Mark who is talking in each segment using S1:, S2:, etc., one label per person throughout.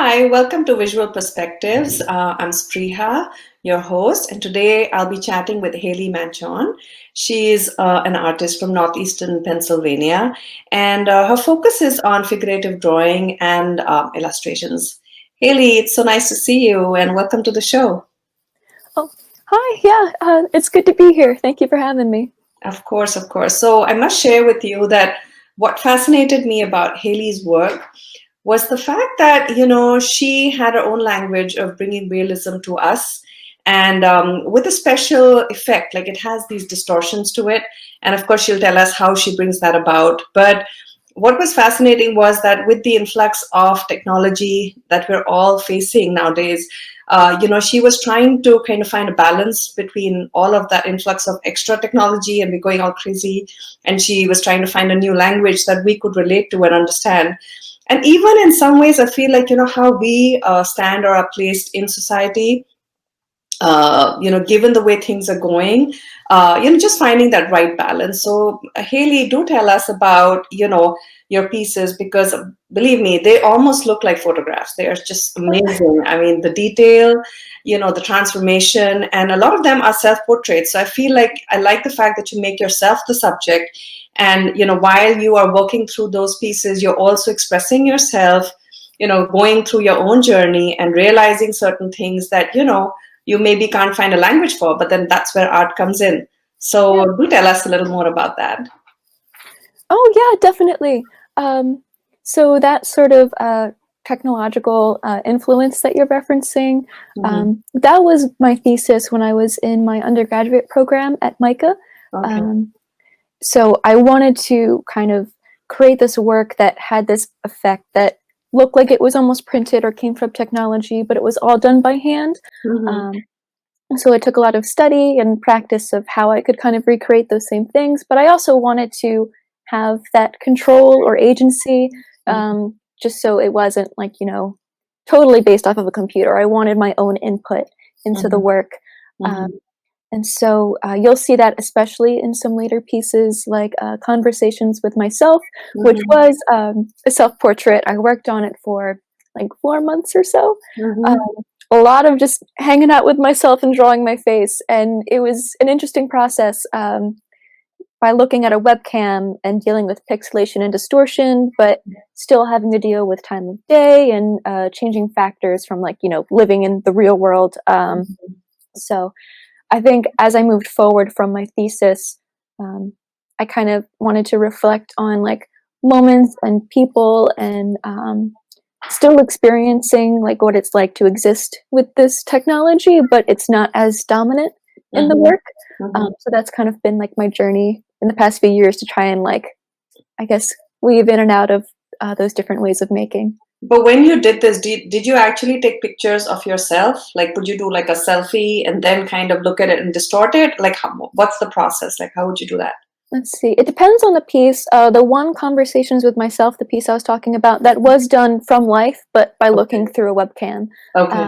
S1: Hi, welcome to Visual Perspectives. I'm Spriha, your host, and today I'll be chatting with Haley Manchon. She's an artist from northeastern Pennsylvania, and her focus is on figurative drawing and illustrations. Haley, it's so nice to see you, and welcome to the show.
S2: Oh, hi. Yeah, it's good to be here. Thank you for having me.
S1: Of course, of course. So I must share with you that what fascinated me about Haley's work was the fact that, she had her own language of bringing realism to us and with a special effect, like it has these distortions to it. And of course, she'll tell us how she brings that about. But what was fascinating was that with the influx of technology that we're all facing nowadays, she was trying to kind of find a balance between all of that influx of extra technology and we're going all crazy. And she was trying to find a new language that we could relate to and understand. And even in some ways, I feel like, how we stand or are placed in society, given the way things are going, just finding that right balance. So, Haley, do tell us about, your pieces because believe me, they almost look like photographs. They are just amazing. I mean, the detail, the transformation, and a lot of them are self-portraits. So I feel like I like the fact that you make yourself the subject. And, while you are working through those pieces, you're also expressing yourself, going through your own journey and realizing certain things that, you maybe can't find a language for, but then that's where art comes in.
S2: Yeah.
S1: So do tell us a little more about that.
S2: Oh, yeah, definitely. So that sort of technological influence that you're referencing,
S1: Mm-hmm.
S2: that was my thesis when I was in my undergraduate program at MICA.
S1: Okay.
S2: So I wanted to kind of create this work that had this effect that looked like it was almost printed or came from technology, but it was all done by hand.
S1: Mm-hmm.
S2: Um, So it took a lot of study and practice of how I could kind of recreate those same things, but I also wanted to have that control or agency, just so it wasn't like, totally based off of a computer. I wanted my own input into the
S1: Mm-hmm.
S2: work. Um,
S1: Mm-hmm.
S2: and so you'll see that especially in some later pieces like Conversations with Myself, which
S1: Mm-hmm.
S2: was a self-portrait. I worked on it for like 4 months or so. Um,
S1: Mm-hmm.
S2: a lot of just hanging out with myself and drawing my face, and it was an interesting process by looking at a webcam and dealing with pixelation and distortion, but still having to deal with time of day and changing factors from like living in the real world. So I think as I moved forward from my thesis, I kind of wanted to reflect on like moments and people and still experiencing like what it's like to exist with this technology, but it's not as dominant in the
S1: Mm-hmm.
S2: work.
S1: Mm-hmm.
S2: So that's kind of been like my journey in the past few years to try and like, I guess, weave in and out of those different ways of making.
S1: But when you did this, did you actually take pictures of yourself? Like, would you do like a selfie and then kind of look at it and distort it? Like, what's the process? Like, how would you do that?
S2: Let's see. It depends on the piece. The one Conversations with Myself, the piece I was talking about, that was done from life, but by looking
S1: Okay.
S2: through a webcam.
S1: Okay.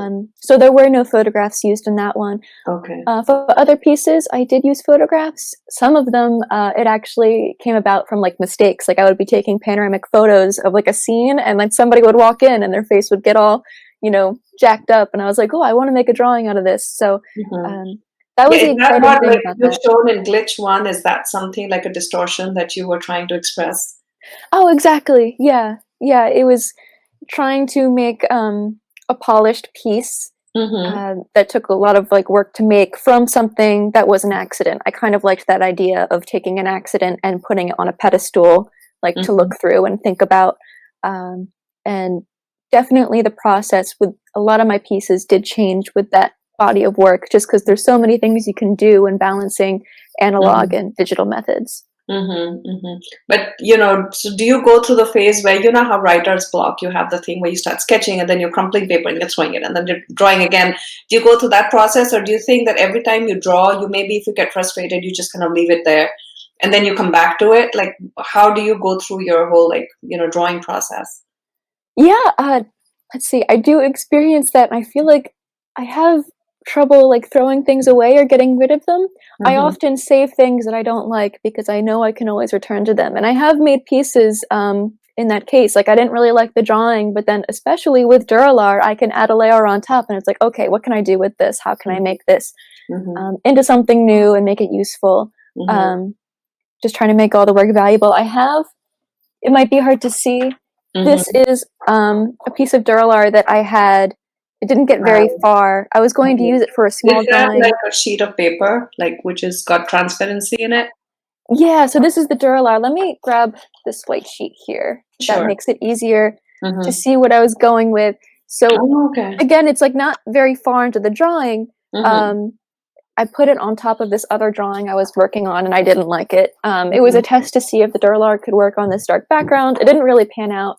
S2: So there were no photographs used in that one.
S1: Okay.
S2: For other pieces, I did use photographs. Some of them, it actually came about from like mistakes. Like I would be taking panoramic photos of like a scene, and like somebody would walk in and their face would get all, jacked up, and I was like, oh, I want to make a drawing out of this. So
S1: Mm-hmm.
S2: that
S1: Yeah,
S2: was the
S1: is that
S2: exciting
S1: what
S2: thing
S1: like
S2: about
S1: you've
S2: that.
S1: shown in Glitch One? Is that something like a distortion that you were trying to express?
S2: Oh, exactly. Yeah, yeah. It was trying to make a polished piece
S1: Mm-hmm.
S2: that took a lot of like work to make from something that was an accident. I kind of liked that idea of taking an accident and putting it on a pedestal, like to
S1: Mm-hmm.
S2: look through and think about. Um, and definitely the process with a lot of my pieces did change with that body of work, just because there's so many things you can do in balancing analog
S1: Mm-hmm.
S2: and digital methods.
S1: Mm-hmm. Mm-hmm. But so do you go through the phase where how writer's block? You have the thing where you start sketching and then you're crumpling paper and you're throwing it and then you're drawing again. Do you go through that process, or do you think that every time you draw, you maybe if you get frustrated, you just kind of leave it there and then you come back to it? Like, how do you go through your whole drawing process?
S2: Yeah, let's see. I do experience that. And I feel like I have trouble like throwing things away or getting rid of them. I
S1: Mm-hmm.
S2: often save things that I don't like because I know I can always return to them. And I have made pieces in that case. Like I didn't really like the drawing, but then especially with dura-lar, I can add a layer on top and it's like, okay, what can I do with this? How can I make this into something new and make it useful? Just trying to make all the work valuable. It might be hard to see. This is a piece of dura-lar that I had. It didn't get very far. I was going to use it for a small
S1: Is that
S2: drawing.
S1: like a sheet of paper, like which has got transparency in it?
S2: Yeah, so this is the dura-lar. Let me grab this white sheet here.
S1: Sure.
S2: That makes it easier to see what I was going with. So again, it's like not very far into the drawing. I put it on top of this other drawing I was working on, and I didn't like it. It was a test to see if the dura-lar could work on this dark background. It didn't really pan out.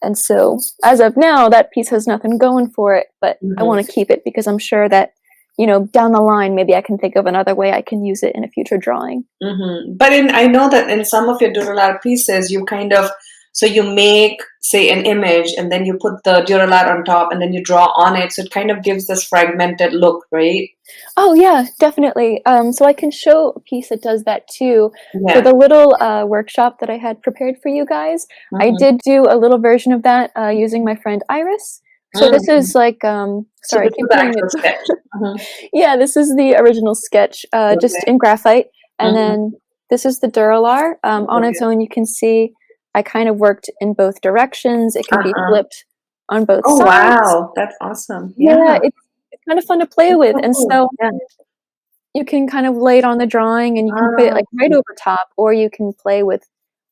S2: And so as of now, that piece has nothing going for it, but I want to keep it because I'm sure that, you know, down the line, maybe I can think of another way I can use it in a future drawing.
S1: But I know that in some of your dura-lar pieces, you kind of, so you make, say, an image and then you put the dura-lar on top and then you draw on it. So it kind of gives this fragmented look, right?
S2: Oh, yeah, definitely. So I can show a piece that does that too. For the little workshop that I had prepared for you guys, I did do a little version of that using my friend Iris. So this is like, sorry, I keep doing it. Yeah, this is the original sketch, just in graphite. And then this is the dura-lar. On its own, you can see I kind of worked in both directions. It can be flipped on both sides.
S1: Wow, that's awesome.
S2: Yeah, it's kind of fun to play with. And so you can kind of lay it on the drawing and you can put it like right over top, or you can play with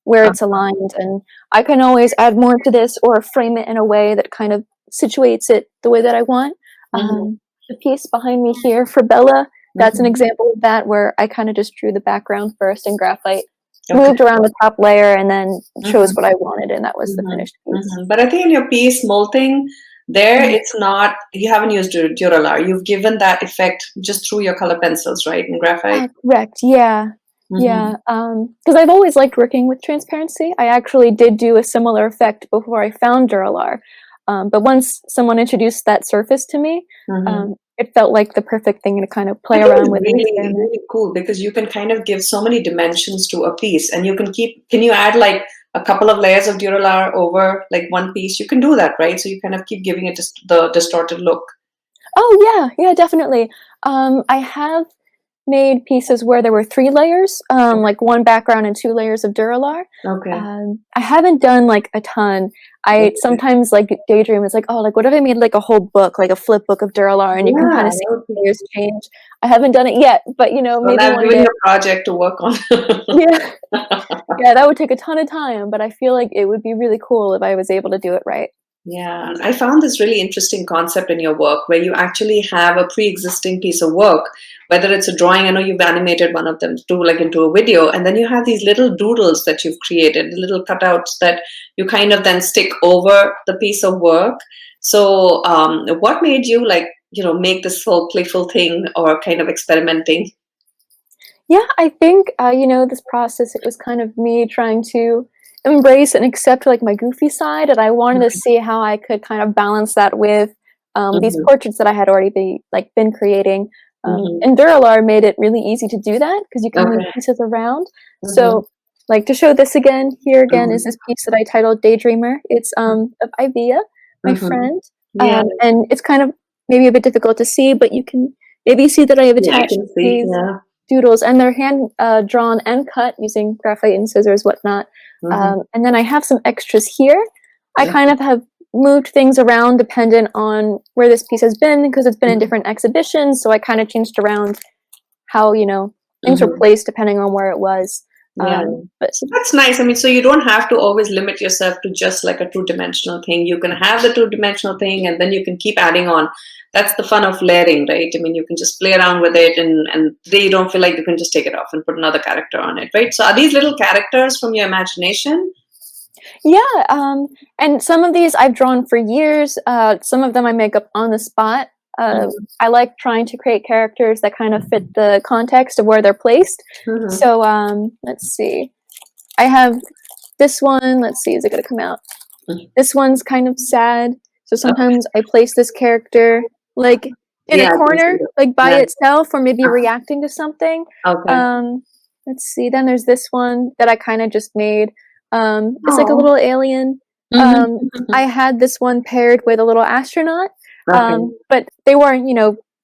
S2: where it's aligned. And I can always add more to this or frame it in a way that kind of situates it the way that I want. The piece behind me here for Bella, that's an example of that, where I kind of just drew the background first in graphite, moved around the top layer, and then chose what I wanted, and that was the finished piece.
S1: But I think in your piece, molting, there it's not, you haven't used dura-lar. You've given that effect just through your color pencils, right, in graphite?
S2: Correct, yeah. Yeah, because I've always liked working with transparency. I actually did do a similar effect before I found dura-lar. But once someone introduced that surface to me, it felt like the perfect thing to kind of play around with.
S1: Really cool, because you can kind of give so many dimensions to a piece, and you can you add like a couple of layers of dura-lar over like one piece? You can do that, right? So you kind of keep giving it just the distorted look.
S2: Oh yeah, definitely. I have made pieces where there were 3 layers, like 1 background and 2 layers of dura-lar. I haven't done like a ton. I sometimes like daydream is like, oh, like what if I made like a whole book, like a flip book of dura-lar, and you can kind of see the layers change. I haven't done it yet, but you know, maybe
S1: one day. A project to work on.
S2: Yeah, that would take a ton of time, but I feel like it would be really cool if I was able to do it right.
S1: Yeah, I found this really interesting concept in your work where you actually have a pre-existing piece of work, whether it's a drawing. I know you've animated one of them too, like into a video, and then you have these little doodles that you've created, little cutouts that you kind of then stick over the piece of work. So what made you make this whole playful thing or kind of experimenting?
S2: Yeah, I think, this process, it was kind of me trying to embrace and accept like my goofy side, and I wanted to see how I could kind of balance that with these portraits that I had already been creating. And dura-lar made it really easy to do that because you can move pieces around. So like to show this again, here again is this piece that I titled Daydreamer. It's of Ivia, my friend. And it's kind of maybe a bit difficult to see, but you can maybe see that I have attached these doodles, and they're hand drawn and cut using graphite and scissors, whatnot. And then I have some extras here. I kind of have moved things around dependent on where this piece has been, because it's been in different exhibitions. So I kind of changed around how, things were placed depending on where it was.
S1: But so that's nice. I mean, so you don't have to always limit yourself to just like a 2-dimensional thing. You can have the 2-dimensional thing and then you can keep adding on. That's the fun of layering, right? I mean, you can just play around with it and they don't feel like you can just take it off and put another character on it, right? So are these little characters from your imagination?
S2: Yeah, and some of these I've drawn for years. Some of them I make up on the spot. I like trying to create characters that kind of fit the context of where they're placed. So let's see. I have this one. Let's see, is it going to come out? This one's kind of sad. So sometimes I place this character like in a corner, like by itself, or maybe reacting to something. Let's see. Then there's this one that I kind of just made It's like a
S1: Oh.
S2: little alien. Um, I had this one paired with a little astronaut,
S1: Okay.
S2: but they weren't,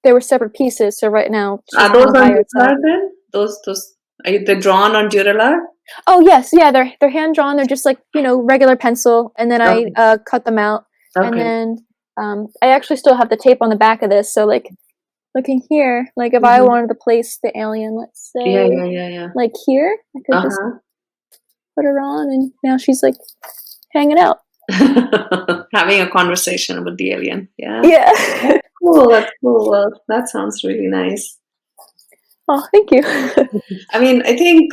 S2: they were separate pieces. So right now she's
S1: Are
S2: kind
S1: those
S2: of
S1: on
S2: by herself.
S1: dura-lar then? Those are they drawn on dura-lar?
S2: Oh yes, yeah, they're hand drawn. They're just like regular pencil, and then I
S1: Okay.
S2: cut them out, and
S1: Okay.
S2: then I actually still have the tape on the back of this. So like looking here, like if I
S1: Mhm.
S2: wanted to place the alien, let's
S1: Yeah,
S2: say
S1: yeah, yeah, yeah.
S2: like here, I could just
S1: Uh-huh.
S2: put her on, and now she's like hanging out.
S1: Having a conversation with the alien. Yeah.
S2: Yeah.
S1: That's cool. That's cool. Well, that sounds really nice.
S2: Oh, thank you.
S1: I mean, I think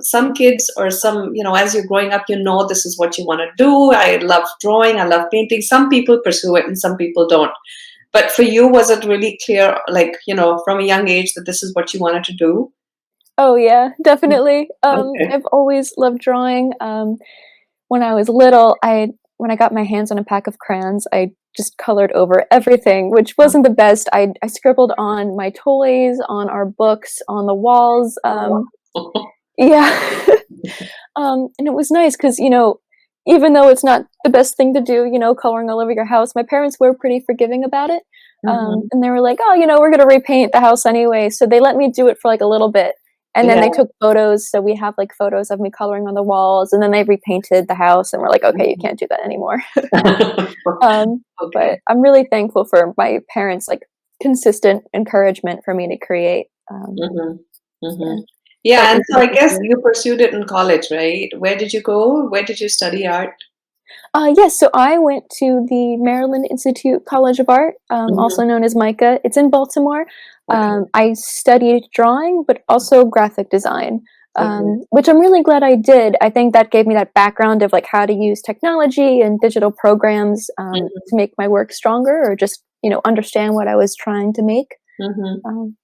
S1: some kids or some as you're growing up, this is what you want to do. I love drawing. I love painting. Some people pursue it, and some people don't. But for you, was it really clear, like from a young age, that this is what you wanted to do?
S2: Oh yeah, definitely.
S1: Okay.
S2: I've always loved drawing. When I was little, when I got my hands on a pack of crayons, I just colored over everything, which wasn't the best. I scribbled on my toys, on our books, on the walls.
S1: Oh,
S2: Yeah. And it was nice because even though it's not the best thing to do, coloring all over your house, my parents were pretty forgiving about it.
S1: mhm.
S2: And they were like, "Oh, we're gonna repaint the house anyway," so they let me do it for like a little bit. And then
S1: Yeah.
S2: they took photos, so we have like photos of me coloring on the walls, and then they repainted the house, and we're like, "Okay, you can't do that anymore."
S1: Okay.
S2: But I'm really thankful for my parents' like consistent encouragement for me to create.
S1: Mhm.
S2: Yeah,
S1: Mhm. Yeah,
S2: felt
S1: and so I guess
S2: inclusive.
S1: you pursued it in college, right? Where did you go? Where did you study art?
S2: Yes, so I went to the Maryland Institute College of Art,
S1: Mhm.
S2: also known as MICA. It's in Baltimore.
S1: Okay.
S2: I studied drawing, but also graphic design,
S1: Okay.
S2: which I'm really glad I did. I think that gave me that background of like how to use technology and digital programs
S1: Mhm.
S2: to make my work stronger, or just understand what I was trying to make.
S1: Mhm.
S2: Um,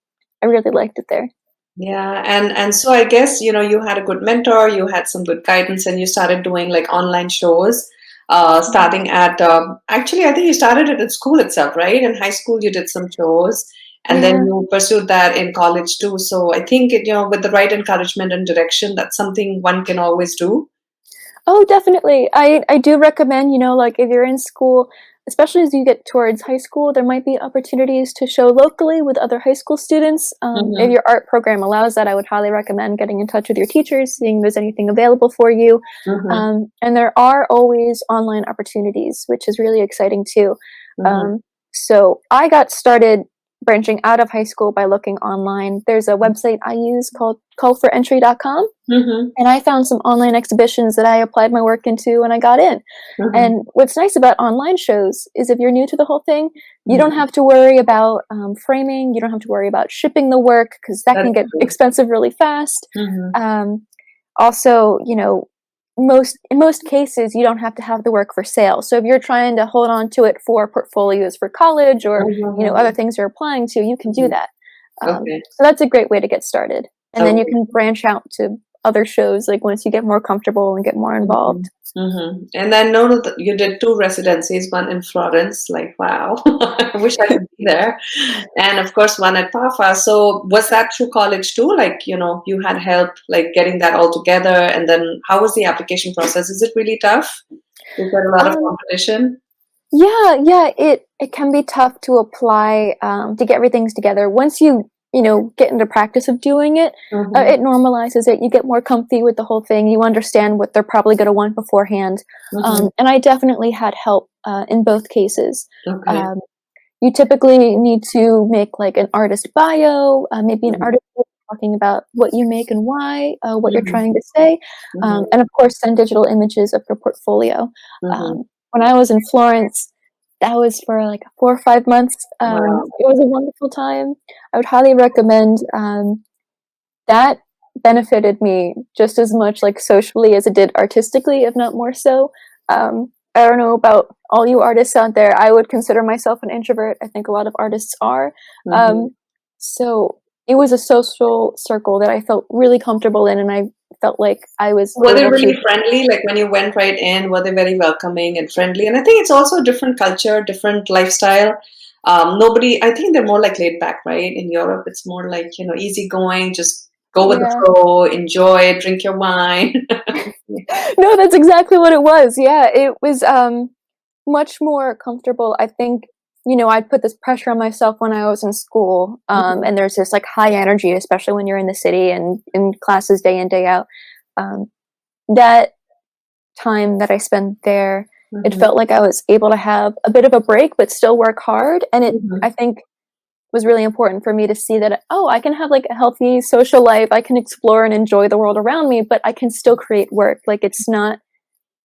S2: I really liked it there.
S1: Yeah, and so I guess, you had a good mentor, you had some good guidance, and you started doing like online shows. Starting at actually, I think you started it at school itself, right? In high school, you did some shows, and then
S2: Yeah.
S1: you pursued that in college too. So I think with the right encouragement and direction, that's something one can always do.
S2: Oh, definitely. I do recommend, like if you're in school, especially as you get towards high school, there might be opportunities to show locally with other high school students. If
S1: Hmm.
S2: your art program allows that, I would highly recommend getting in touch with your teachers, seeing if there's anything available for you.
S1: Hmm.
S2: And there are always online opportunities, which is really exciting too.
S1: Hmm.
S2: Um, so I got started branching out of high school by looking online. There's a website I use called callforentry.com,
S1: Hmm.
S2: and I found some online exhibitions that I applied my work into and I got in.
S1: Hmm.
S2: And what's nice about online shows is if you're new to the whole thing, you don't
S1: Hmm.
S2: have to worry about framing. You don't have to worry about shipping the work because that can
S1: That's
S2: get
S1: true.
S2: expensive really fast.
S1: Hmm.
S2: Um, Also, in most cases, you don't have to have the work for sale. So if you're trying to hold on to it for portfolios for college, or other
S1: Hmm.
S2: things you're applying to, you can do that.
S1: Okay.
S2: So that's a great way to get started. And then you
S1: Okay.
S2: can branch out to other shows, like once you get more comfortable and get more involved.
S1: Mhm, mhm. And I know that you did two residencies, one in Florence, like wow, I wish I could be there, and of course one at PAFA. So was that through college too? Like, you had help like getting that all together, and then how was the application process? Is it really tough? Is there a lot of
S2: Um,
S1: competition?
S2: yeah, it can be tough to apply to get everything together. Once you get into practice of doing it,
S1: Mhm,
S2: it normalizes it. You get more comfy with the whole thing. You understand what they're probably going to want beforehand.
S1: mhm.
S2: And I definitely had help in both cases.
S1: Okay.
S2: Um, you typically need to make like an artist bio, maybe an
S1: Mhm,
S2: artist talking about what you make and why, what you're
S1: mhm,
S2: trying to say,
S1: mhm,
S2: and of course send digital images of your portfolio.
S1: mhm.
S2: When I was in Florence, that was for like 4 or 5 months.
S1: Wow.
S2: It was a wonderful time. I would highly recommend. That benefited me just as much, like socially, as it did artistically, if not more so. I don't know about all you artists out there. I would consider myself an introvert. I think a lot of artists are.
S1: Mhm.
S2: Um, so it was a social circle that I felt really comfortable in, and I felt like I was
S1: Were they
S2: able to.
S1: really friendly? Like when you went right in, were they very welcoming and friendly? And I think it's also a different culture, different lifestyle. I think they're more like laid back, right? In Europe, it's more like, easygoing, just go with the
S2: Yeah.
S1: flow, enjoy, drink your wine.
S2: No, that's exactly what it was. Yeah, it was much more comfortable. I think, I'd put this pressure on myself when I was in school.
S1: Mhm,
S2: And there's this like high energy, especially when you're in the city and in classes day in, day out. Um, that time that I spent there, it
S1: mhm,
S2: felt like I was able to have a bit of a break, but still work hard. And I
S1: mhm.
S2: think, was really important for me to see that, oh, I can have like a healthy social life. I can explore and enjoy the world around me, but I can still create work. Like it's not,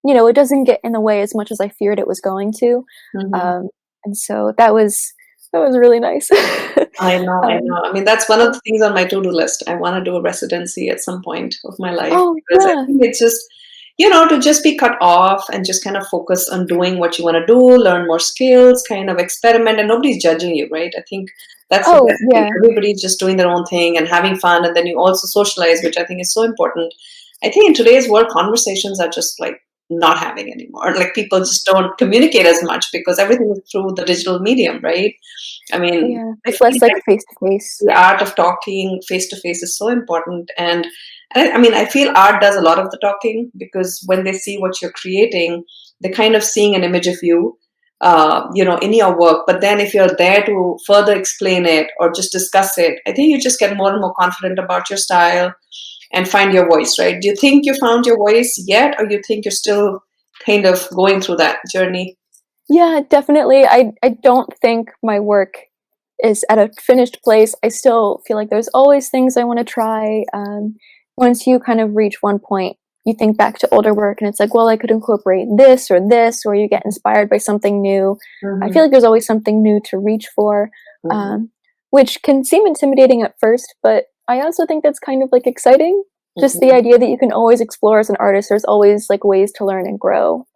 S2: it doesn't get in the way as much as I feared it was going to.
S1: Mhm.
S2: Um, and so that was really nice.
S1: I know, I
S2: um,
S1: know. I mean, that's one of the things on my to-do list. I want to do a residency at some point of my life
S2: oh
S1: because I
S2: yeah,
S1: think it's just, to just be cut off and just kind of focus on doing what you want to do, learn more skills, kind of experiment, and nobody's judging you, right? I think that's the
S2: oh
S1: best thing.
S2: yeah,
S1: Everybody's just doing their own thing and having fun, and then you also socialize, which I think is so important. I think in today's world, conversations are just like not having anymore. Like people just don't communicate as much because everything is through the digital medium, right? I mean,
S2: yeah.
S1: I
S2: It's
S1: feel
S2: less like
S1: like
S2: face to face.
S1: the art of talking face to face is so important. And I mean, I feel art does a lot of the talking because when they see what you're creating, they're kind of seeing an image of you, in your work. But then if you're there to further explain it or just discuss it, I think you just get more and more confident about your style and find your voice, right? Do you think you found your voice yet, or you think you're still kind of going through that journey?
S2: Yeah, definitely. I don't think my work is at a finished place. I still feel like there's always things I want to try. Once you kind of reach one point, you think back to older work and it's like, well, I could incorporate this, or you get inspired by something new. I
S1: Hmm.
S2: feel like there's always something new to reach for,
S1: Hmm.
S2: um, which can seem intimidating at first, but I also think that's kind of like exciting. Just the
S1: Hmm.
S2: idea that you can always explore as an artist. There's always like ways to learn and grow.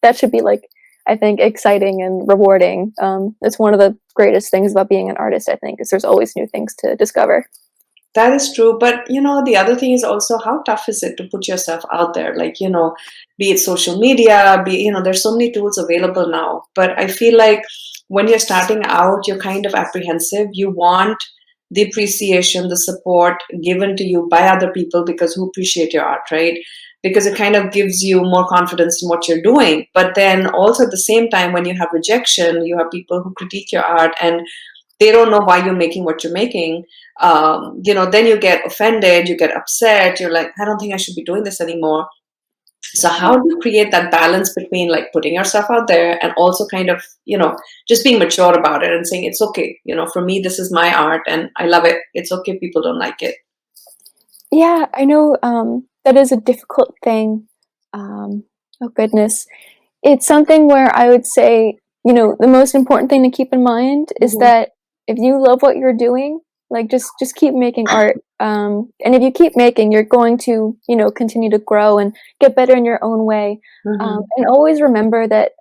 S2: That should be like, I think, exciting and rewarding. It's one of the greatest things about being an artist, I think, is there's always new things to discover.
S1: That is true. But, the other thing is also how tough is it to put yourself out there? Like, be it social media, there's so many tools available now. But I feel like when you're starting out, you're kind of apprehensive. You want the appreciation, the support given to you by other people because who appreciate your art, right? Because it kind of gives you more confidence in what you're doing. But then also at the same time, when you have rejection, you have people who critique your art and they don't know why you're making what you're making. Then you get offended, you get upset, you're like, I don't think I should be doing this anymore. So how
S2: Yeah.
S1: do you create that balance between like putting yourself out there and also kind of, just being mature about it and saying it's okay, for me this is my art and I love it. It's okay if people don't like it.
S2: Yeah, I know, that is a difficult thing. Oh goodness. It's something where I would say, the most important thing to keep in mind is
S1: Mhm,
S2: that if you love what you're doing, like just keep making art. And if you keep making, you're going to, continue to grow and get better in your own way.
S1: mhm,
S2: And always remember that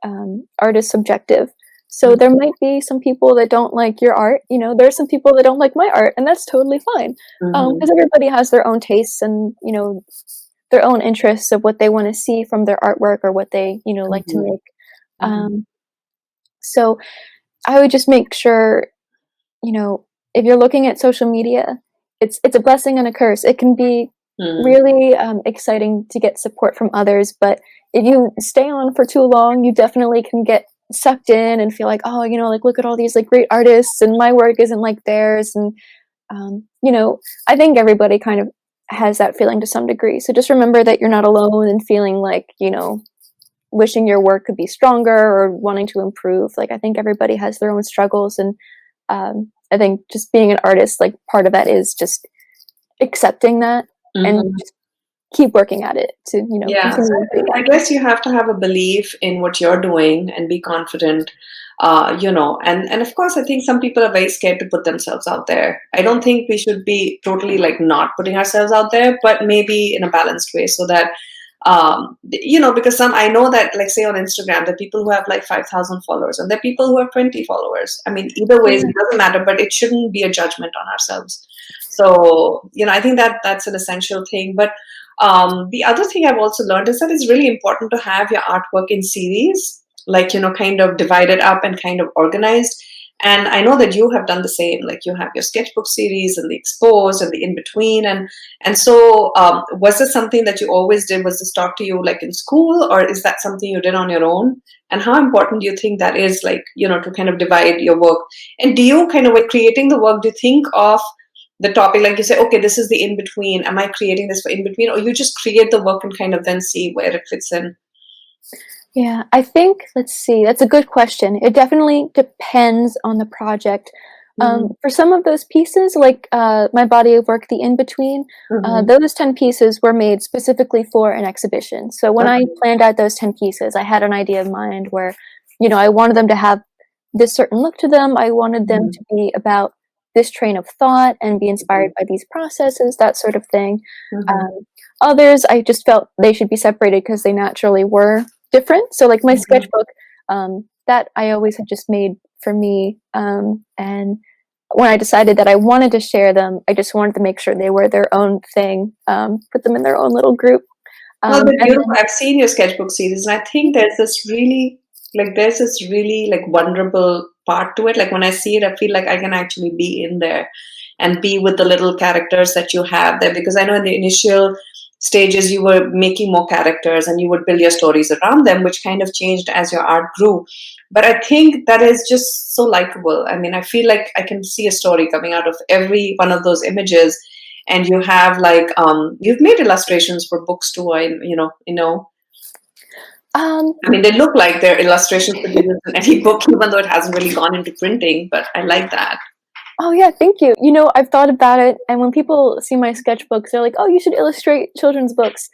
S2: art is subjective. So
S1: mhm,
S2: there might be some people that don't like your art. There's some people that don't like my art, and that's totally fine.
S1: mhm,
S2: Because everybody has their own tastes and their own interests of what they want to see from their artwork or what they like to
S1: mhm,
S2: make.
S1: mhm,
S2: Um, so I would just make sure, you know, if you're looking at social media, it's a blessing and a curse. It can be
S1: mhm,
S2: really exciting to get support from others, but if you stay on for too long, you definitely can get sucked in and feel like, oh, like look at all these like great artists, and my work isn't like theirs, and I think everybody kind of has that feeling to some degree. So just remember that you're not alone and feeling like wishing your work could be stronger or wanting to improve. Like I think everybody has their own struggles, and I think just being an artist, like part of that is just accepting that and
S1: mhm.
S2: just keep working at it to
S1: Yeah, so
S2: continue to
S1: I
S2: get.
S1: guess you have to have a belief in what you're doing and be confident, and of course, I think some people are very scared to put themselves out there. I don't think we should be totally like not putting ourselves out there, but maybe in a balanced way so that, because I know that, like, say on Instagram, there are people who have like 5,000 followers and there are people who have 20 followers. I mean, either ways,
S2: Yeah.
S1: it doesn't matter, but it shouldn't be a judgment on ourselves. So, I think that that's an essential thing. But the other thing I've also learned is that it's really important to have your artwork in series, like, kind of divided up and kind of organized. And I know that you have done the same. Like you have your sketchbook series and the exposed and the in between. And so, was it something that you always did? Was this taught to you like in school, or is that something you did on your own? And how important do you think that is, like, to kind of divide your work? And do you kind of, when creating the work, do you think of the topic, like you say, okay, this is the in between. Am I creating this for in between, or you just create the work and kind of then see where it fits in?
S2: Yeah, I think, let's see, that's a good question. It definitely depends on the project.
S1: Mm-hmm.
S2: For some of those pieces, like my body of work, The In Between,
S1: Mm-hmm.
S2: those 10 pieces were made specifically for an exhibition. So when I planned out those 10 pieces, I had an idea in mind where, I wanted them to have this certain look to them. I wanted them to be about this train of thought and be inspired by these processes, that sort of thing.
S1: Mm-hmm.
S2: Others, I just felt they should be separated because they naturally were different. So like my sketchbook, that I always had just made for me. And when I decided that I wanted to share them, I just wanted to make sure they were their own thing, put them in their own little group.
S1: Well, but
S2: And
S1: beautiful. I've seen your sketchbook series, and I think there's this really like vulnerable part to it. Like when I see it, I feel like I can actually be in there and be with the little characters that you have there. Because I know in the initial stages you were making more characters and you would build your stories around them, which kind of changed as your art grew. But I think that is just so likable. I mean, I feel like I can see a story coming out of every one of those images. And you have like you've made illustrations for books too. I mean, they look like they're illustrations for in any book, even though it hasn't really gone into printing. But I like that.
S2: oh yeah, thank you. I've thought about it, and when people see my sketchbooks, they're like, "Oh, you should illustrate children's books."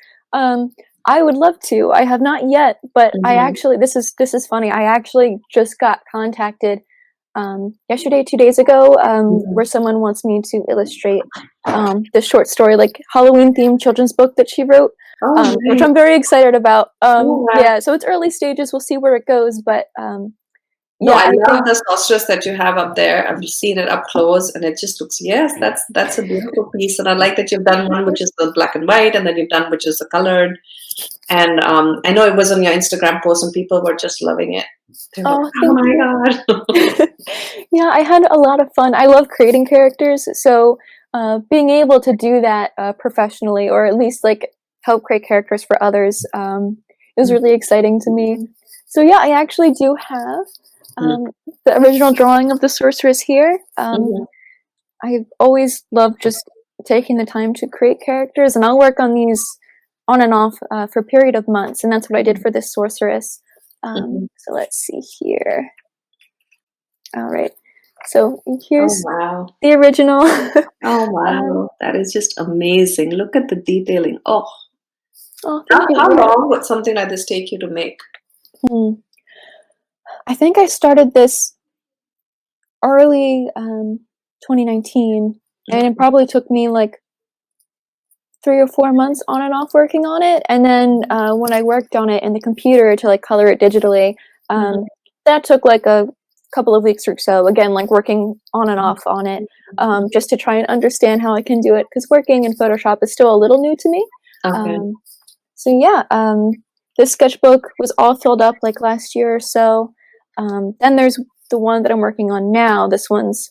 S2: I would love to. I have not yet, but I
S1: Mm-hmm.
S2: actually, this is funny. I actually just got contacted yesterday, 2 days ago,
S1: Mm-hmm.
S2: where someone wants me to illustrate this short story, like Halloween themed children's book that she wrote,
S1: Oh,
S2: which
S1: nice.
S2: I'm very excited about.
S1: Oh, wow.
S2: Yeah, so it's early stages. We'll see where it goes, but
S1: No,
S2: yeah,
S1: I
S2: I
S1: love
S2: think.
S1: the sorceress that you have up there. I've seen it up close, and it just looks, yes, that's a beautiful piece. And I like that you've done one which is the black and white, and then you've done which is the colored. And I know it was on your Instagram post, and people were just loving it. They're like,
S2: Oh,
S1: oh
S2: thank
S1: my
S2: you.
S1: God.
S2: Yeah, I had a lot of fun. I love creating characters, so being able to do that professionally, or at least like help create characters for others, is really exciting to me. So yeah, I actually do have the original drawing of the sorceress here.
S1: Mhm.
S2: I've always loved just taking the time to create characters, and I'll work on these on and off for a period of months, and that's what I did for this sorceress.
S1: Mhm.
S2: So let's see here. All right. So
S1: Oh,
S2: here's
S1: wow.
S2: the original.
S1: Oh,
S2: um,
S1: wow. That is just amazing. Look at the detailing. Oh,
S2: oh,
S1: how,
S2: thank you.
S1: how
S2: Yeah.
S1: long would something like this take you to make?
S2: Hmm. I think I started this early 2019, and it probably took me like 3 or 4 months on and off working on it. And then when I worked on it in the computer to like color it digitally,
S1: Mhm.
S2: that took like a couple of weeks or so. Again, like working on and off on it, just to try and understand how I can do it, because working in Photoshop is still a little new to me.
S1: Okay.
S2: Um, so yeah, this sketchbook was all filled up like last year or so. Then there's the one that I'm working on now. This one's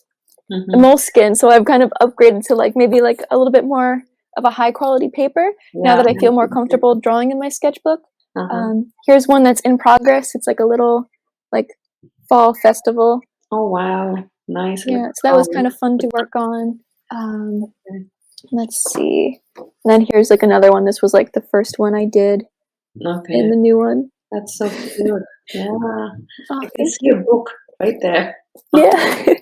S2: a
S1: Mhm.
S2: moleskin, so I've kind of upgraded to like maybe like a little bit more of a high quality paper now
S1: Yeah.
S2: that I feel more comfortable drawing in my sketchbook.
S1: Uh-huh.
S2: Here's one that's in progress. It's like a little like fall festival.
S1: Oh, wow. Nice. I like
S2: Yeah,
S1: the
S2: so that was
S1: colors.
S2: kind of fun to work on. Um,
S1: Okay.
S2: let's see. And then here's like another one. This was like the first one I did in
S1: Okay.
S2: the new one.
S1: That's so cute. Yeah.
S2: Oh,
S1: I can
S2: thank
S1: see a
S2: you.
S1: book right there.
S2: Yeah.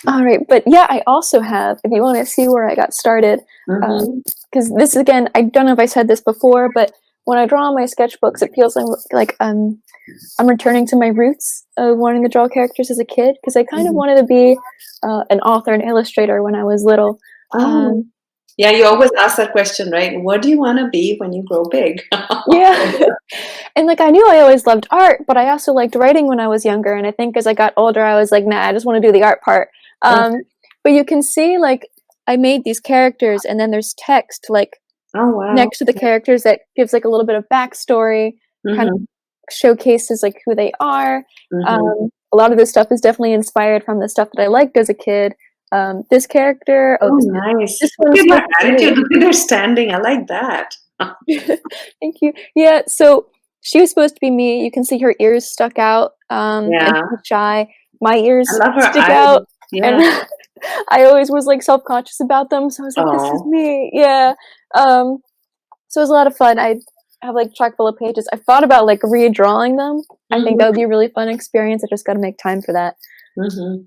S2: All right, but yeah, I also have, if you want to see where I got started,
S1: Mhm.
S2: because this again, I don't know if I said this before, but when I draw on my sketchbooks, it feels like I'm returning to my roots of wanting to draw characters as a kid, because I kind of
S1: Mhm.
S2: wanted to be an author and illustrator when I was little.
S1: Oh. Yeah, you always ask that question, right? What do you want to be when you grow big?
S2: Yeah. And like I knew I always loved art, but I also liked writing when I was younger. And I think as I got older, I was like, nah, I just want to do the art part.
S1: Okay.
S2: But you can see like I made these characters, and then there's text like
S1: Oh, wow.
S2: next to the characters that gives like a little bit of backstory, kind of
S1: Mhm.
S2: showcases like who they are.
S1: Mhm.
S2: A lot of this stuff is definitely inspired from the stuff that I liked as a kid. This character,
S1: Oh, nice.
S2: this
S1: Look
S2: one's
S1: at their
S2: supposed to be
S1: attitude.
S2: me.
S1: Look at their standing. I like that.
S2: Thank you. Yeah, so she was supposed to be me. You can see her ears stuck out, and
S1: Yeah.
S2: she's shy. My
S1: I
S2: ears
S1: love her
S2: stick
S1: eyes.
S2: out, and
S1: Yeah.
S2: I always was like self-conscious about them. So I was like, "This is
S1: Oh.
S2: me." Yeah. So it was a lot of fun. I have like chock full of pages. I thought about like redrawing them. I think that would be a really fun experience. I just got to make time for that.
S1: Mm-hmm.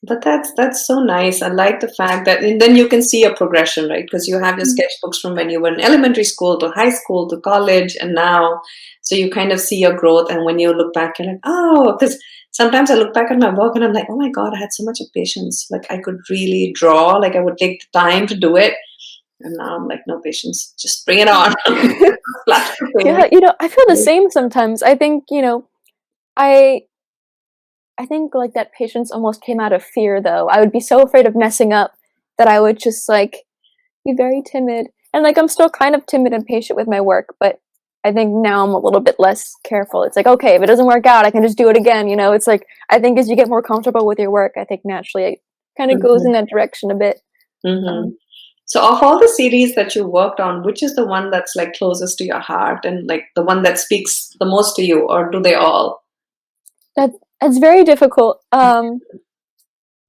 S1: But that's so nice. I like the fact that, and then you can see a progression, right? Because you have your
S2: Mm.
S1: sketchbooks from when you were in elementary school to high school to college, and now, so you kind of see your growth. And when you look back, you're like, oh, because sometimes I look back at my work and I'm like, oh my God, I had so much of patience. Like I could really draw. Like I would take the time to do it, and now I'm like, no patience. Just bring it on. Flash the
S2: Yeah,
S1: page.
S2: I feel the same sometimes. I think, I I think like that patience almost came out of fear though. I would be so afraid of messing up that I would just like be very timid. And like I'm still kind of timid and patient with my work, but I think now I'm a little bit less careful. It's like, okay, if it doesn't work out, I can just do it again, It's like I think as you get more comfortable with your work, I think naturally it kind of goes in that direction a bit.
S1: Mm-hmm.
S2: Um
S1: So of all the series that you worked on, which is the one that's like closest to your heart and like the one that speaks the most to you, or do they all?
S2: that that's very difficult.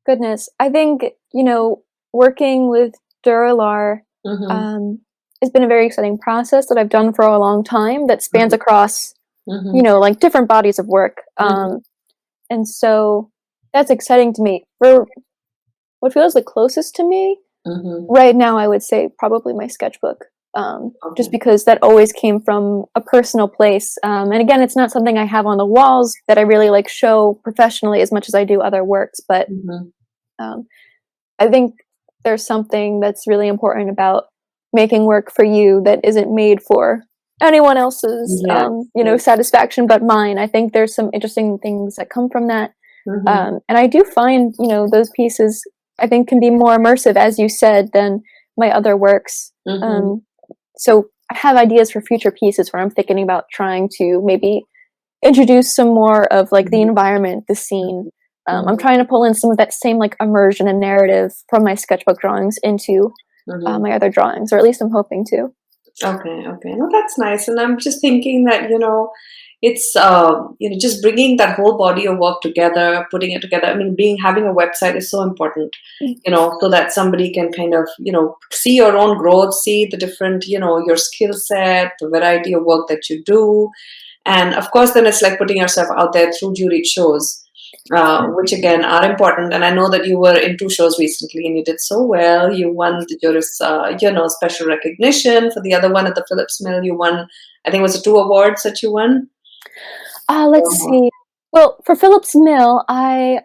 S2: Goodness. I think, working with dura-lar
S1: Mm-hmm.
S2: um, has been a very exciting process that I've done for a long time that spans across,
S1: Mm-hmm.
S2: like different bodies of work.
S1: Mm-hmm.
S2: And so that's exciting to me. For what feels the closest to me
S1: Mm-hmm.
S2: right now, I would say probably my sketchbook. Just
S1: Okay.
S2: because that always came from a personal place. And again, it's not something I have on the walls that I really like show professionally as much as I do other works, but
S1: Mm-hmm.
S2: um, I think there's something that's really important about making work for you that isn't made for anyone else's,
S1: Yes. Yes.
S2: satisfaction but mine. I think there's some interesting things that come from that.
S1: Mm-hmm.
S2: And I do find, those pieces I think can be more immersive, as you said, than my other works.
S1: Mm-hmm.
S2: Um, so I have ideas for future pieces where I'm thinking about trying to maybe introduce some more of like the environment, the scene. I'm
S1: Mm-hmm.
S2: trying to pull in some of that same like immersion and narrative from my sketchbook drawings into
S1: Mm-hmm.
S2: my other drawings, or at least I'm hoping to.
S1: Okay, okay. No, that's nice. And I'm just thinking that, it's, just bringing that whole body of work together, putting it together. I mean, having a website is so important,
S2: Mm.
S1: so that somebody can kind of, see your own growth, see the different, your skill set, the variety of work that you do. And of course, then it's like putting yourself out there through juried shows, which again are important. And I know that you were in two shows recently and you did so well. You won the juris, special recognition. For the other one at the Phillips Mill, you won, I think it was the two awards that you won.
S2: Let's see. Well, for Phillips Mill, I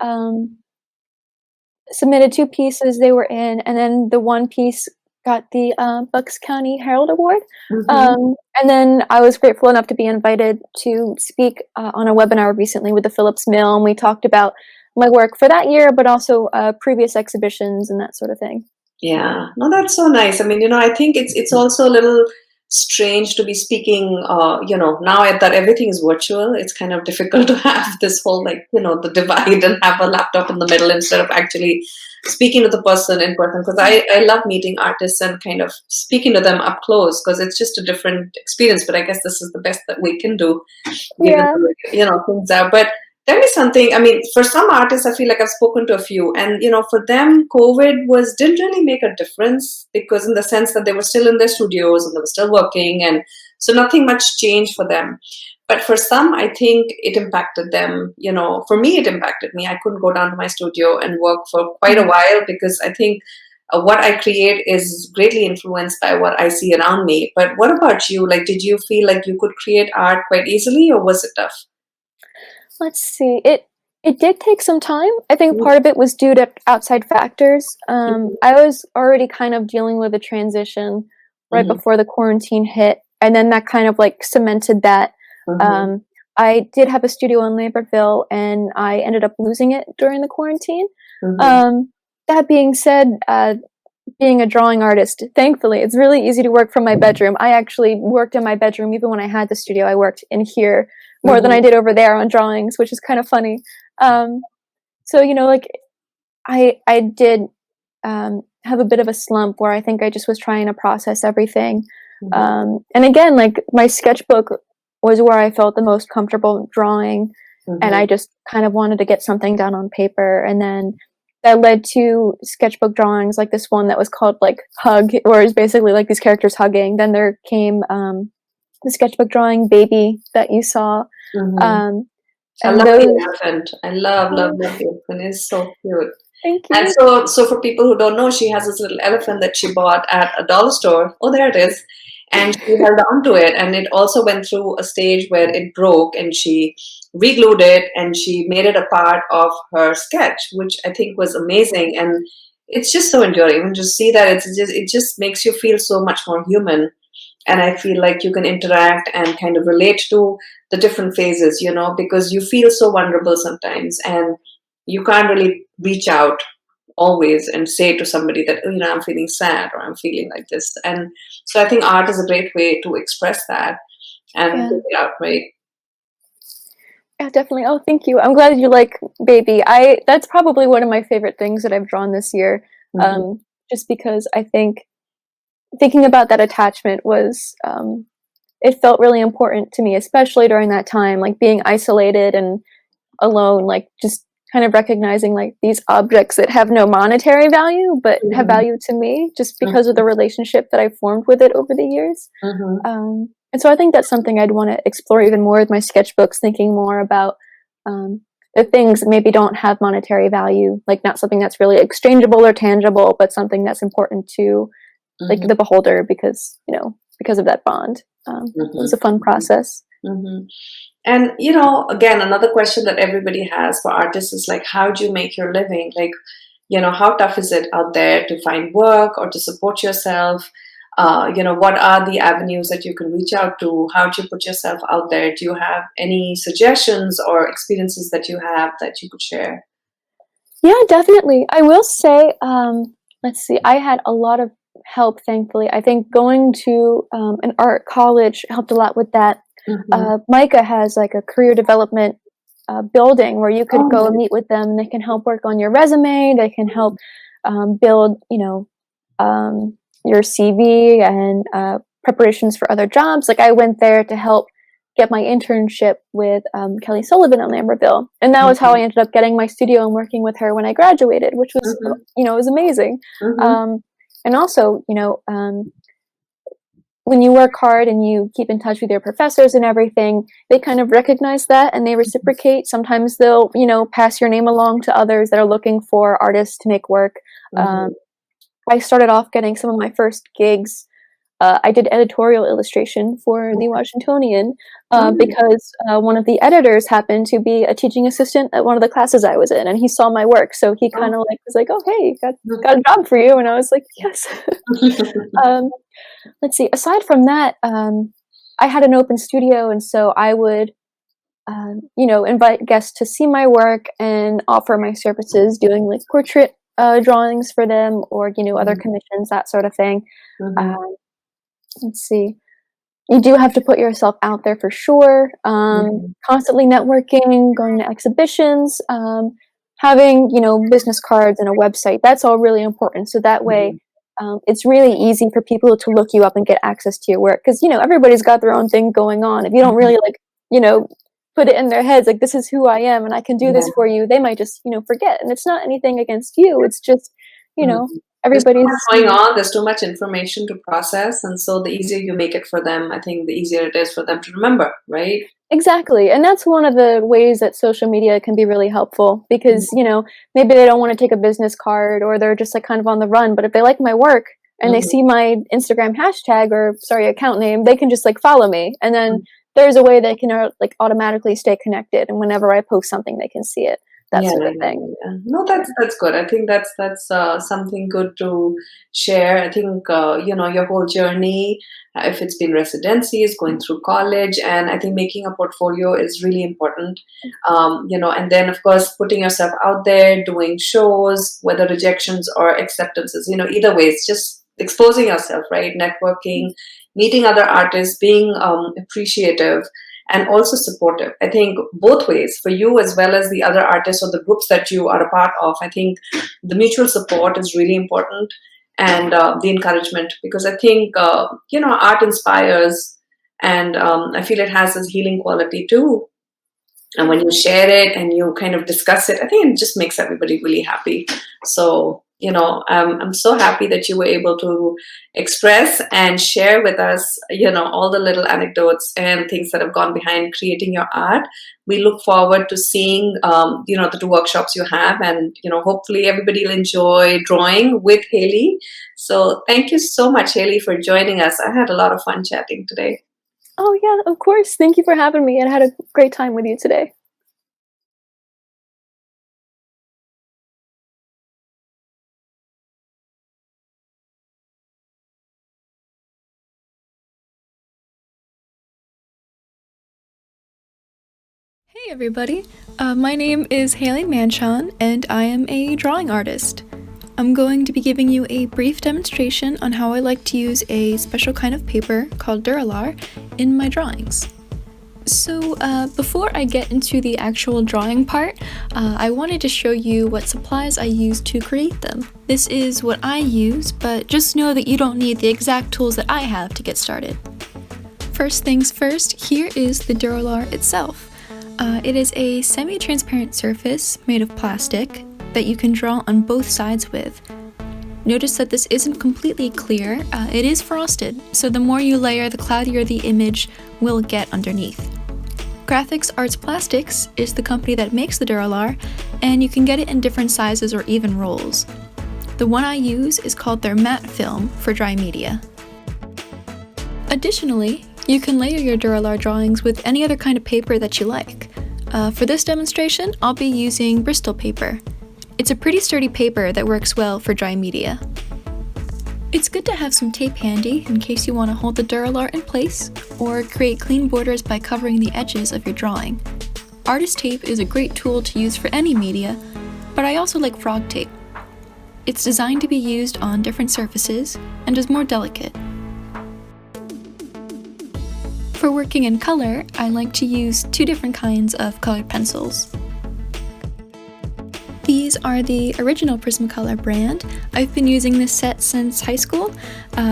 S2: submitted 2 pieces they were in, and then the one piece got the Bucks County Herald Award.
S1: Mm-hmm.
S2: And then I was grateful enough to be invited to speak on a webinar recently with the Phillips Mill, and we talked about my work for that year, but also previous exhibitions and that sort of thing.
S1: Yeah, no, that's so nice. I mean, I think it's also a little strange to be speaking. Now that everything is virtual, it's kind of difficult to have this whole like the divide and have a laptop in the middle instead of actually speaking to the person in person. Because I love meeting artists and kind of speaking to them up close because it's just a different experience. But I guess this is the best that we can do, given
S2: Yeah.
S1: things are. But tell me something. I mean, for some artists, I feel like I've spoken to a few, and for them, COVID didn't really make a difference because in the sense that they were still in their studios and they were still working, and so nothing much changed for them. But for some, I think it impacted them. For me, it impacted me. I couldn't go down to my studio and work for quite a while because I think what I create is greatly influenced by what I see around me. But what about you? Like, did you feel like you could create art quite easily, or was it tough?
S2: Let's see. It did take some time. I think part of it was due to outside factors. I was already kind of dealing with a transition right
S1: Mhm.
S2: before the quarantine hit, and then that kind of like cemented that.
S1: Mhm.
S2: Um, I did have a studio in Lambertville, and I ended up losing it during the quarantine.
S1: Mhm.
S2: Um, that being said, being a drawing artist, thankfully, it's really easy to work from my bedroom. I actually worked in my bedroom even when I had the studio. I worked in here more than I
S1: Mhm.
S2: did over there on drawings, which is kind of funny. Um, so, like I did have a bit of a slump where I think I just was trying to process everything.
S1: Mhm.
S2: And again, like my sketchbook was where I felt the most comfortable drawing, and
S1: Mhm.
S2: I just kind of wanted to get something down on paper. And then that led to sketchbook drawings, like this one that was called like Hug, where it's basically like these characters hugging. Then there came the sketchbook drawing Baby that you saw.
S1: Mhm.
S2: Um,
S1: I
S2: and
S1: love the
S2: those,
S1: elephant. I love, love,
S2: oh,
S1: love the elephant. It's so cute.
S2: thank
S1: And
S2: you.
S1: so for people who don't know, she has this little elephant that she bought at a dollar store. Oh, there it is. And she held on to it. And it also went through a stage where it broke and she re-glued it and she made it a part of her sketch, which I think was amazing. And it's just so enduring. And just see that it just makes you feel so much more human. And I feel like you can interact and kind of relate to the different phases, because you feel so vulnerable sometimes and you can't really reach out always and say to somebody that, oh, I'm feeling sad or I'm feeling like this. And so I think art is a great way to express that and
S2: Yeah.
S1: get it out, right?
S2: Yeah, definitely. Oh, thank you. I'm glad you like Baby. That's probably one of my favorite things that I've drawn this year.
S1: Hmm.
S2: Just because I think thinking about that attachment was it felt really important to me, especially during that time, like being isolated and alone, like just kind of recognizing like these objects that have no monetary value but have
S1: Hmm.
S2: value to me just because of
S1: Hmm.
S2: the relationship that I formed with it over the years.
S1: Hmm.
S2: And so I think that's something I'd want to explore even more with my sketchbooks, thinking more about um, the things that maybe don't have monetary value, like not something that's really exchangeable or tangible, but something that's important to like
S1: Hmm.
S2: the beholder because of that bond. It was
S1: Hmm.
S2: a fun process.
S1: Hmm. And again, another question that everybody has for artists is like, how do you make your living? Like, how tough is it out there to find work or to support yourself? What are the avenues that you can reach out to? How do you put yourself out there? Do you have any suggestions or experiences that you have that you could share?
S2: Yeah, definitely. I will say, let's see, I had a lot of help, thankfully. I think going to an art college helped a lot with that.
S1: Hmm.
S2: Micah has like a career development building where you could
S1: Oh,
S2: go and
S1: nice.
S2: meet with them, and they can help work on your resume. They can help build, your CV and preparations for other jobs. Like I went there to help get my internship with Kelly Sullivan at Lambertville, and that was how I
S1: Mhm.
S2: ended up getting my studio and working with her when I graduated, which was,
S1: Mhm.
S2: it was amazing.
S1: Mhm.
S2: Um, and also, when you work hard and you keep in touch with your professors and everything, they kind of recognize that and they reciprocate. Sometimes they'll, pass your name along to others that are looking for artists to make work. Um,
S1: Mhm.
S2: I started off getting some of my first gigs. I did editorial illustration for the Washingtonian
S1: Oh,
S2: because one of the editors happened to be a teaching assistant at one of the classes I was in, and he saw my work, so he
S1: oh.
S2: kind of like was like, "Oh, hey, got a job for you," and I was like, "Yes." um, let's see. Aside from that, I had an open studio, and so I would, invite guests to see my work and offer my services, doing like portrait drawings for them, or other
S1: Mhm.
S2: commissions, that sort of thing.
S1: Mhm.
S2: Um, let's see. You do have to put yourself out there for sure.
S1: Mhm.
S2: Constantly networking, going to exhibitions, having business cards and a website. That's all really important. So that way,
S1: Mhm.
S2: it's really easy for people to look you up and get access to your work because everybody's got their own thing going on. If you don't
S1: Mhm.
S2: really you know put it in their heads like this is who I am and I can do
S1: Yeah.
S2: this for you, they might just forget. And it's not anything against you. It's just you
S1: Mhm.
S2: know
S1: There's too much
S2: everybody's
S1: going on, there's too much information to process, and so the easier you make it for them, I think the easier it is for them to remember, right?
S2: Exactly. And that's one of the ways that social media can be really helpful
S1: Mhm.
S2: because, maybe they don't want to take a business card or they're just like kind of on the run. But if they like my work and they
S1: Mhm.
S2: see my Instagram hashtag or, sorry, account name, they can just like follow me. And then there's a way they can like automatically stay connected. And whenever I post something, they can see it, that
S1: Yeah,
S2: sort
S1: yeah,
S2: of thing.
S1: yeah, yeah. No,
S2: Yeah.
S1: that's good. I think that's something good to share. I think your whole journey, if it's been residencies, going through college, and I think making a portfolio is really important. And then of course putting yourself out there, doing shows, whether rejections or acceptances. Either way, it's just exposing yourself, right? Networking, meeting other artists, being appreciative, and also supportive. I think both ways, for you as well as the other artists or the groups that you are a part of. I think the mutual support is really important, and the encouragement, because I think art inspires, and I feel it has this healing quality too. And when you share it and you kind of discuss it, I think it just makes everybody really happy. So, I'm so happy that you were able to express and share with us, all the little anecdotes and things that have gone behind creating your art. We look forward to seeing, the two workshops you have, and, hopefully everybody will enjoy drawing with Haley. So thank you so much, Haley, for joining us. I had a lot of fun chatting today.
S2: Oh, yeah, of course. Thank you for having me, and I had a great time with you today.
S3: Hey everybody, my name is Haley Manchon and I am a drawing artist. I'm going to be giving you a brief demonstration on how I like to use a special kind of paper called dura-lar in my drawings. So before I get into the actual drawing part, I wanted to show you what supplies I use to create them. This is what I use, but just know that you don't need the exact tools that I have to get started. First things first, here is the dura-lar itself. It is a semi-transparent surface made of plastic that you can draw on both sides with. Notice that this isn't completely clear, it is frosted, so the more you layer, the cloudier the image will get underneath. Graphics Arts Plastics is the company that makes the dura-lar, and you can get it in different sizes or even rolls. The one I use is called their matte film for dry media. Additionally, you can layer your dura-lar drawings with any other kind of paper that you like. For this demonstration, I'll be using Bristol paper. It's a pretty sturdy paper that works well for dry media. It's good to have some tape handy in case you want to hold the dura-lar in place or create clean borders by covering the edges of your drawing. Artist tape is a great tool to use for any media, but I also like frog tape. It's designed to be used on different surfaces and is more delicate. For working in color, I like to use two different kinds of colored pencils. These are the original Prismacolor brand. I've been using this set since high school.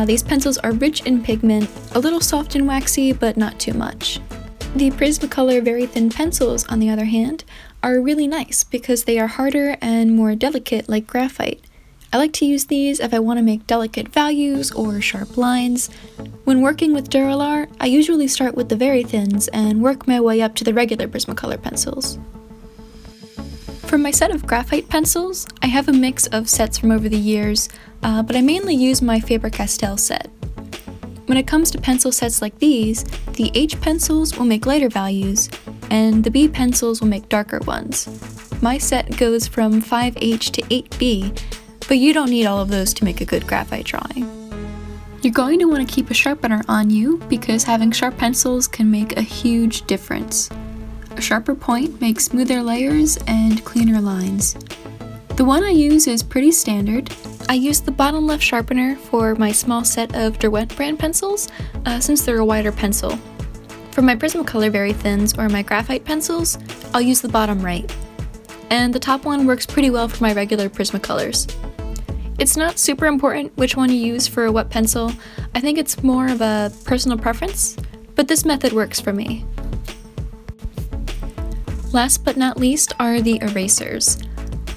S3: These pencils are rich in pigment, a little soft and waxy, but not too much. The Prismacolor Very Thin pencils, on the other hand, are really nice because they are harder and more delicate like graphite. I like to use these if I want to make delicate values or sharp lines. When working with dura-lar, I usually start with the very thins and work my way up to the regular Prismacolor pencils. For my set of graphite pencils, I have a mix of sets from over the years, but I mainly use my Faber-Castell set. When it comes to pencil sets like these, the H pencils will make lighter values, and the B pencils will make darker ones. My set goes from 5H to 8B, but you don't need all of those to make a good graphite drawing. You're going to want to keep a sharpener on you because having sharp pencils can make a huge difference. A sharper point makes smoother layers and cleaner lines. The one I use is pretty standard. I use the bottom left sharpener for my small set of Derwent brand pencils, since they're a wider pencil. For my Prismacolor Very Thins or my graphite pencils, I'll use the bottom right. And the top one works pretty well for my regular Prismacolors. It's not super important which one you use for a wet pencil. I think it's more of a personal preference, but this method works for me. Last but not least are the erasers.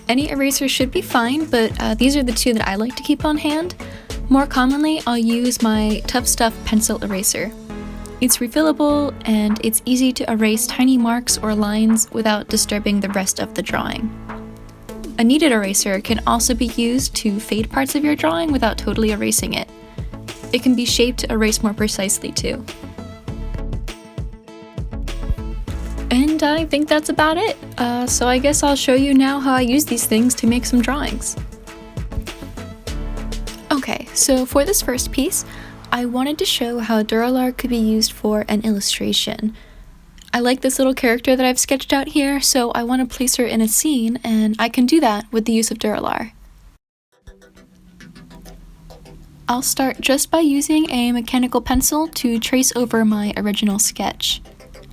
S3: Any eraser should be fine, but these are the two that I like to keep on hand. More commonly, I'll use my Tough Stuff pencil eraser. It's refillable and it's easy to erase tiny marks or lines without disturbing the rest of the drawing. A kneaded eraser can also be used to fade parts of your drawing without totally erasing it. It can be shaped to erase more precisely too. And I think that's about it. So I guess I'll show you now how I use these things to make some drawings. Okay, so for this first piece, I wanted to show how dura-lar could be used for an illustration. I like this little character that I've sketched out here, so I want to place her in a scene, and I can do that with the use of dura-lar. I'll start just by using a mechanical pencil to trace over my original sketch.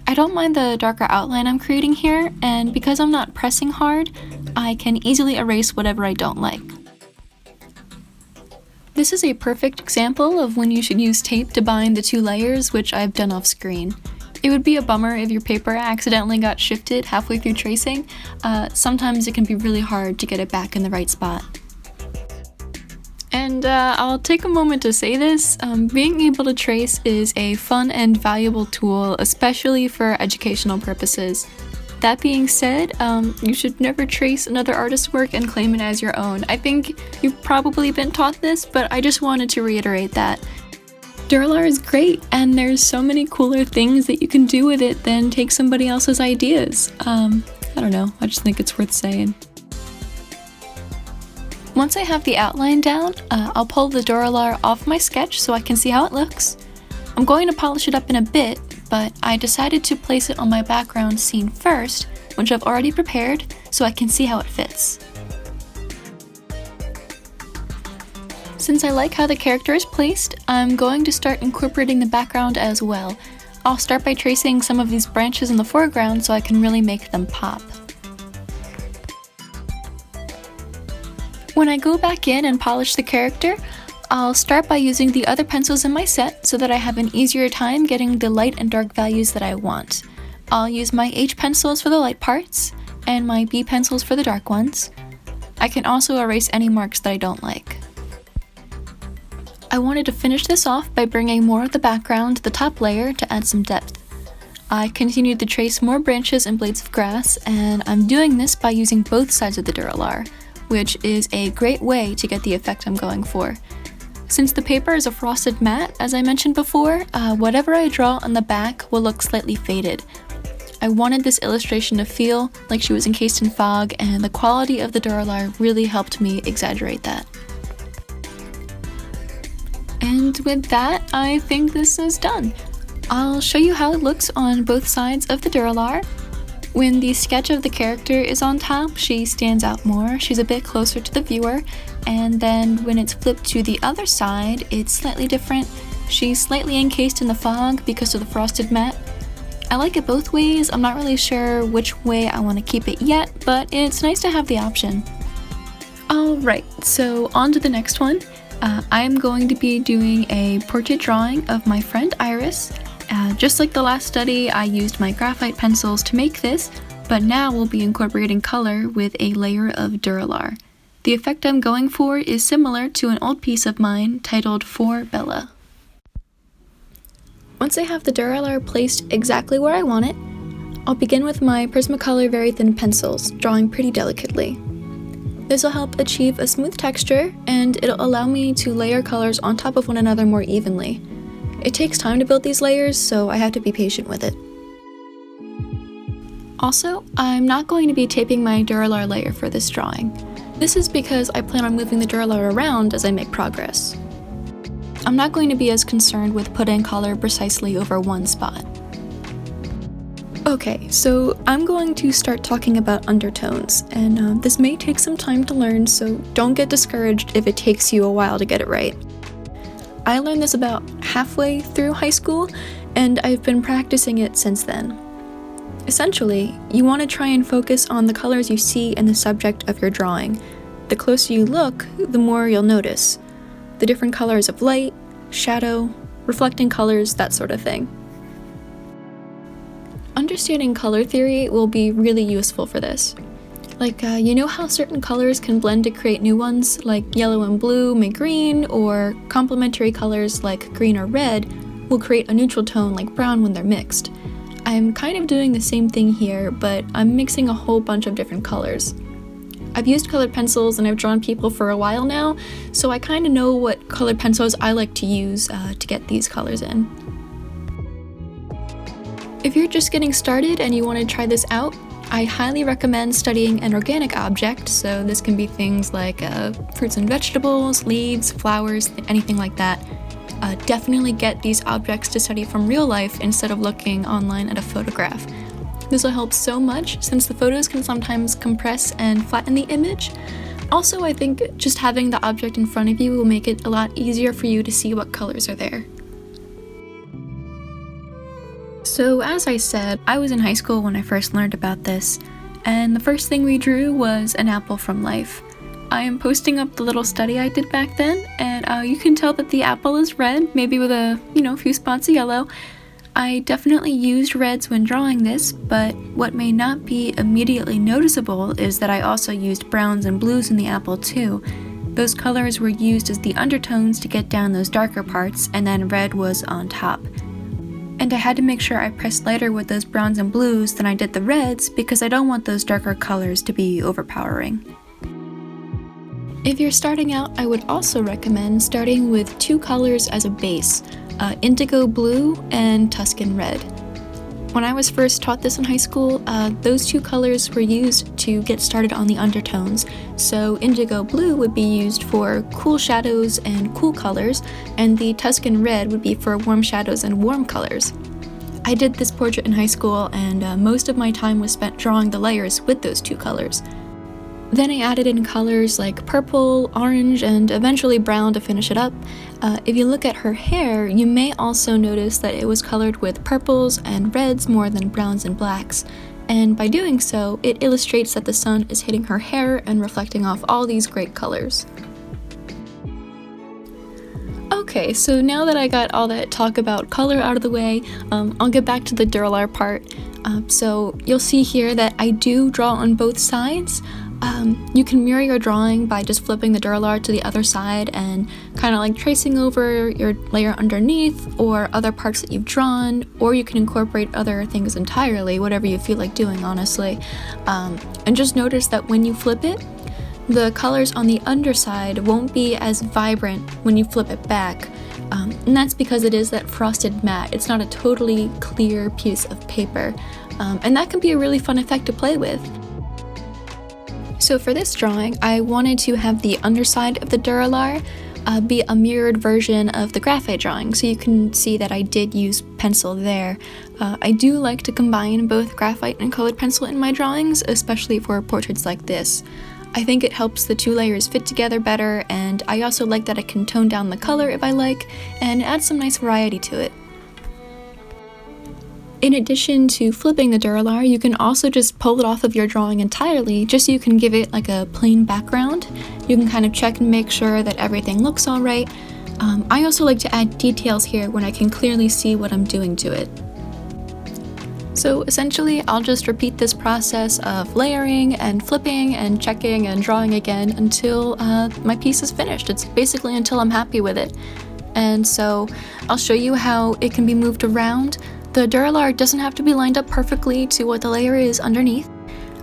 S3: I don't mind the darker outline I'm creating here, and because I'm not pressing hard, I can easily erase whatever I don't like. This is a perfect example of when you should use tape to bind the two layers, which I've done off screen. It would be a bummer if your paper accidentally got shifted halfway through tracing. Sometimes it can be really hard to get it back in the right spot. And I'll take a moment to say this, being able to trace is a fun and valuable tool, especially for educational purposes. That being said, you should never trace another artist's work and claim it as your own. I think you've probably been taught this, but I just wanted to reiterate that. Dura-lar is great, and there's so many cooler things that you can do with it than take somebody else's ideas. I don't know, I just think it's worth saying. Once I have the outline down, I'll pull the dura-lar off my sketch so I can see how it looks. I'm going to polish it up in a bit, but I decided to place it on my background scene first, which I've already prepared, so I can see how it fits. Since I like how the character is placed, I'm going to start incorporating the background as well. I'll start by tracing some of these branches in the foreground so I can really make them pop. When I go back in and polish the character, I'll start by using the other pencils in my set so that I have an easier time getting the light and dark values that I want. I'll use my H pencils for the light parts, and my B pencils for the dark ones. I can also erase any marks that I don't like. I wanted to finish this off by bringing more of the background to the top layer to add some depth. I continued to trace more branches and blades of grass, and I'm doing this by using both sides of the dura-lar, which is a great way to get the effect I'm going for. Since the paper is a frosted matte, as I mentioned before, whatever I draw on the back will look slightly faded. I wanted this illustration to feel like she was encased in fog, and the quality of the dura-lar really helped me exaggerate that. And with that, I think this is done. I'll show you how it looks on both sides of the dura-lar. When the sketch of the character is on top, she stands out more, she's a bit closer to the viewer, and then when it's flipped to the other side, it's slightly different. She's slightly encased in the fog because of the frosted matte. I like it both ways. I'm not really sure which way I want to keep it yet, but it's nice to have the option. Alright, so on to the next one. I'm going to be doing a portrait drawing of my friend Iris. Just like the last study, I used my graphite pencils to make this, but now we'll be incorporating color with a layer of dura-lar. The effect I'm going for is similar to an old piece of mine titled For Bella. Once I have the dura-lar placed exactly where I want it, I'll begin with my Prismacolor very thin pencils, drawing pretty delicately. This will help achieve a smooth texture, and it'll allow me to layer colors on top of one another more evenly. It takes time to build these layers, so I have to be patient with it. Also, I'm not going to be taping my dura-lar layer for this drawing. This is because I plan on moving the dura-lar around as I make progress. I'm not going to be as concerned with putting color precisely over one spot. Okay, so I'm going to start talking about undertones, and this may take some time to learn, so don't get discouraged if it takes you a while to get it right. I learned this about halfway through high school, and I've been practicing it since then. Essentially, you want to try and focus on the colors you see in the subject of your drawing. The closer you look, the more you'll notice. The different colors of light, shadow, reflecting colors, that sort of thing. Understanding color theory will be really useful for this. You know how certain colors can blend to create new ones, like yellow and blue make green, or complementary colors like green or red will create a neutral tone like brown when they're mixed. I'm kind of doing the same thing here, but I'm mixing a whole bunch of different colors. I've used colored pencils and I've drawn people for a while now, so I kind of know what colored pencils I like to use to get these colors in. If you're just getting started and you want to try this out, I highly recommend studying an organic object, so this can be things like fruits and vegetables, leaves, flowers, anything like that. Definitely get these objects to study from real life instead of looking online at a photograph. This will help so much since the photos can sometimes compress and flatten the image. Also, I think just having the object in front of you will make it a lot easier for you to see what colors are there. So as I said, I was in high school when I first learned about this, and the first thing we drew was an apple from life. I am posting up the little study I did back then, and you can tell that the apple is red, maybe with a, few spots of yellow. I definitely used reds when drawing this, but what may not be immediately noticeable is that I also used browns and blues in the apple too. Those colors were used as the undertones to get down those darker parts, and then red was on top. And I had to make sure I pressed lighter with those browns and blues than I did the reds because I don't want those darker colors to be overpowering. If you're starting out, I would also recommend starting with 2 colors as a base, indigo blue and Tuscan red. When I was first taught this in high school, those 2 colors were used to get started on the undertones. So indigo blue would be used for cool shadows and cool colors, and the Tuscan red would be for warm shadows and warm colors. I did this portrait in high school, and most of my time was spent drawing the layers with those 2 colors. Then I added in colors like purple, orange, and eventually brown to finish it up. If you look at her hair, you may also notice that it was colored with purples and reds more than browns and blacks. And by doing so, it illustrates that the sun is hitting her hair and reflecting off all these great colors. Okay, so now that I got all that talk about color out of the way, I'll get back to the dura-lar part. So you'll see here that I do draw on both sides. You can mirror your drawing by just flipping the dura-lar to the other side and kind of like tracing over your layer underneath or other parts that you've drawn, or you can incorporate other things entirely, whatever you feel like doing, honestly. And just notice that when you flip it, the colors on the underside won't be as vibrant when you flip it back. And that's because it is that frosted matte. It's not a totally clear piece of paper. And that can be a really fun effect to play with. So for this drawing, I wanted to have the underside of the dura-lar be a mirrored version of the graphite drawing, so you can see that I did use pencil there. I do like to combine both graphite and colored pencil in my drawings, especially for portraits like this. I think it helps the 2 layers fit together better, and I also like that I can tone down the color if I like, and add some nice variety to it. In addition to flipping the dura-lar, you can also just pull it off of your drawing entirely, just so you can give it like a plain background. You can kind of check and make sure that everything looks alright. I also like to add details here when I can clearly see what I'm doing to it. So essentially, I'll just repeat this process of layering and flipping and checking and drawing again until my piece is finished. It's basically until I'm happy with it. And so I'll show you how it can be moved around. The dura-lar doesn't have to be lined up perfectly to what the layer is underneath.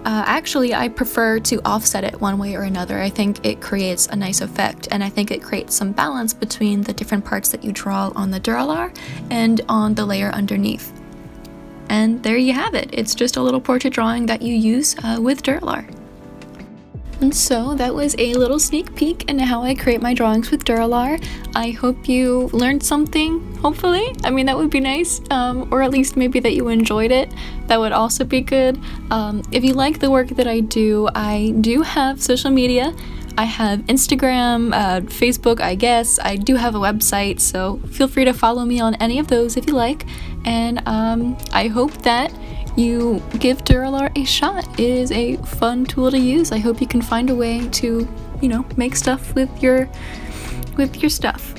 S3: Actually, I prefer to offset it one way or another. I think it creates a nice effect, and I think it creates some balance between the different parts that you draw on the dura-lar and on the layer underneath. And there you have it. It's just a little portrait drawing that you use with dura-lar. And so that was a little sneak peek into how I create my drawings with dura-lar. I hope you learned something, hopefully. I mean, that would be nice, or at least maybe that you enjoyed it. That would also be good. If you like the work that I do have social media. I have Instagram, Facebook, I guess. I do have a website, so feel free to follow me on any of those if you like. And I hope that you give dura-lar a shot. It is a fun tool to use. I hope you can find a way to, make stuff with your stuff.